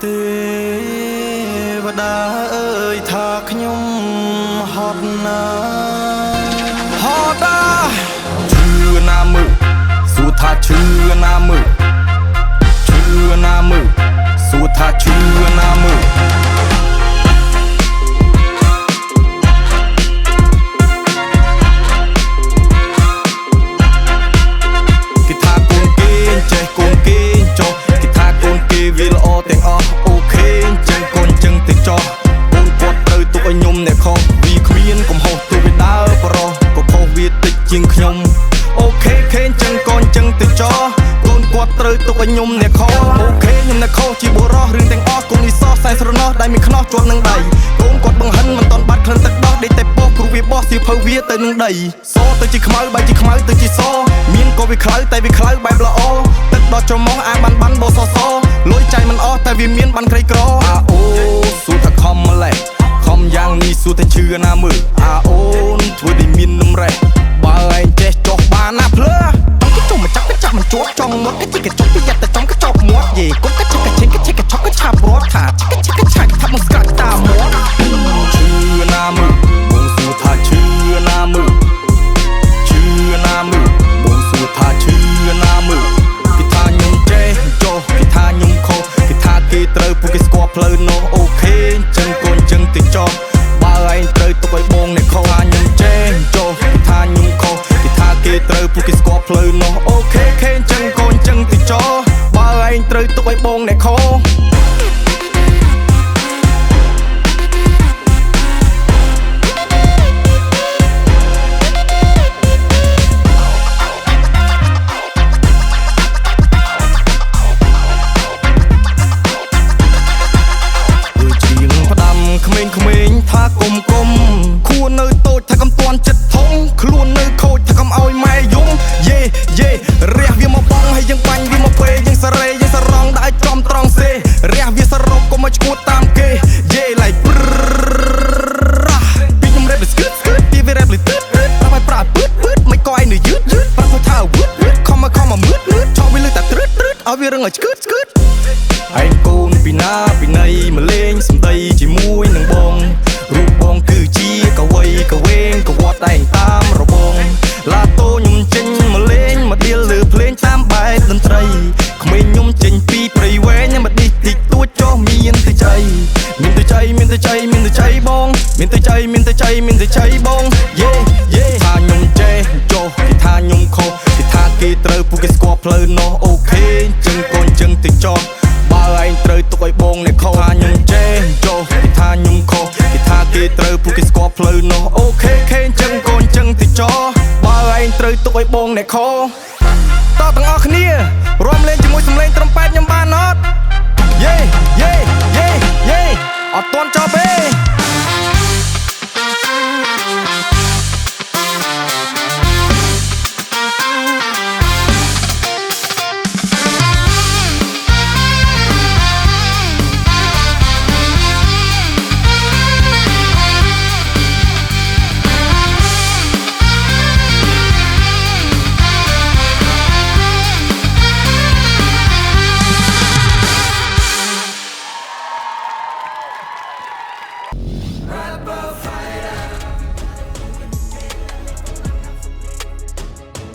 ទេវតាអើយថាខ្ញុំហត់ណាហត់តាឈឺណាមើលសួរថាឈឺណាមើលឈឺណាមើលសួរថាឈឺណាមើលគេថាកូនគេចេះកូនគេចុះគេថាកូនគេវាល្អទាំងអស់អូខេចឹងកូនចឹងទៅចុះកូនគាត់ត្រូវទុកឲ្យខ្ញុំអ្នកខុសវាគ្មានកំហុសទោះវាដើរប្រុសក៏ខុសវាតិចជាងខ្ញុំអូខេខេចឹងកូនចឹងទៅចុះកូនគាត់ត្រូវទុកឲ្យខ្ញុំអ្នកខុសអូខេខ្ញុំអ្នកខុសជាបុរសរឿងទាំងអស់កូននេះសោះសែស្រណោះដៃមានខ្នោះជាប់នឹងដៃកូនគាត់បង្ហិនមិនតន់បាត់ក្លិនទឹកដោះដេកតែពោះគ្រូវាបោះសៀវភៅវាទៅនឹងដីសទៅជាខ្មៅបែកជាខ្មៅទៅជាសមានក៏វាខ្លៅតែវាខ្លៅបែបល្អទឹកដកច្រមុះអាបានបោសលុយចាយមិនអស់តែវាមានបានក្រីក្រអាអូសួរថាខំម្លេះខំយ៉ាងនេះសួរថាឈឺណាមើលអាអូនធ្វើដូចមាននំរ៉េះបើឯងចេះចុះបានណាភ្លើអង្គជុំមកចាប់មិនជាប់ចង់មកគេកញ្ចក់ពីយ៉ាត់តែចំកញ្ចក់មាត់យេកុំកញ្ចក់កញ្ឆេងកញ្ឆេងកញ្ចក់កញ្ឆាប់រត់ថាកញ្ឆាច់ថាមកស្កាត់តាមមាត់ឈឺណាមើលបងសួរថាឈឺណាមើលឈឺណាមើលបងសួរថាឈឺណាមើលគេថាខ្ញុំចេះចុះគេថាខ្ញុំខុសគេថាគេត្រូវពួកគេស្គាល់ផ្លូវនោះអូខេចឹងកូនចឹងទៅចុះបើឯងត្រូវទុកឲ្យបងអ្នកខុសថាខ្ញុំចេះចុះគេថាខ្ញុំខុសគេថាគេត្រូវពួកគេស្គាល់ផ្លូវនោះអូខេខេចឹងកូនចឹងទៅចុះបើឯងត្រូវទុកឲ្យបងអ្នកខុសក្មេងថាគុំខួរនៅតូចថាកំតាន់ចិត្តធំខ្លួននៅខូចថាកំឲ្យម៉ែយំយេរះវាមកបងហើយយើងបាញ់វាមកពេយើងសារ៉េយើងសារងដាក់ឲ្យចំត្រង់សេរះវាសរុបកុំឲ្យឈួតតាមគេយេឡៃពីខ្ញុំរ៉េបស្គឺតទីវារ៉េបលីទឺតប្រាប់ឲ្យប្រាពឺតមិនក៏ឯងនៅយឺតប្រាប់ថាវឺតខំមកមឺតឆោវាលឺតែត្រឹតឲ្យវារឹងឲ្យស្គឺតឯងកូនពីណាពីណីមកលេងសំដីជាមួយនឹងបងរូបបងគឺជាកវីកវែងកវត្តតែងតាមរបងឡាតូខ្ញុំចេញមកលេងមកដៀលលើភ្លេងតាមបែបតន្ត្រីក្មេងខ្ញុំចេញពីព្រៃវែងមកឌីសតិចទួចចុះមានទៅចៃបងមានទៅចៃបងយេថាខ្ញុំចេះចុះគេថាខ្ញុំខុសគេថាគេត្រូវពួកគេស្គាល់ផ្លូវនោះអូខេចឹងកូនចឹងទៅចុះបើឯងត្រូវទុកឲ្យបងអ្នកខុសថាខ្ញុំចេះចុះគេថាខ្ញុំខុសគេថាគេត្រូវពួកគេស្គាល់ផ្លូវនោះអូខេខេចឹងកូនចឹងទៅចុះបើឯងត្រូវទុកឲ្យបងអ្នកខុសតទាំងអស់គ្នារួមលេងជាមួយសំឡេងត្រំប៉ែតខ្ញុំបានអត់យេអត់ទាន់ចប់ទេ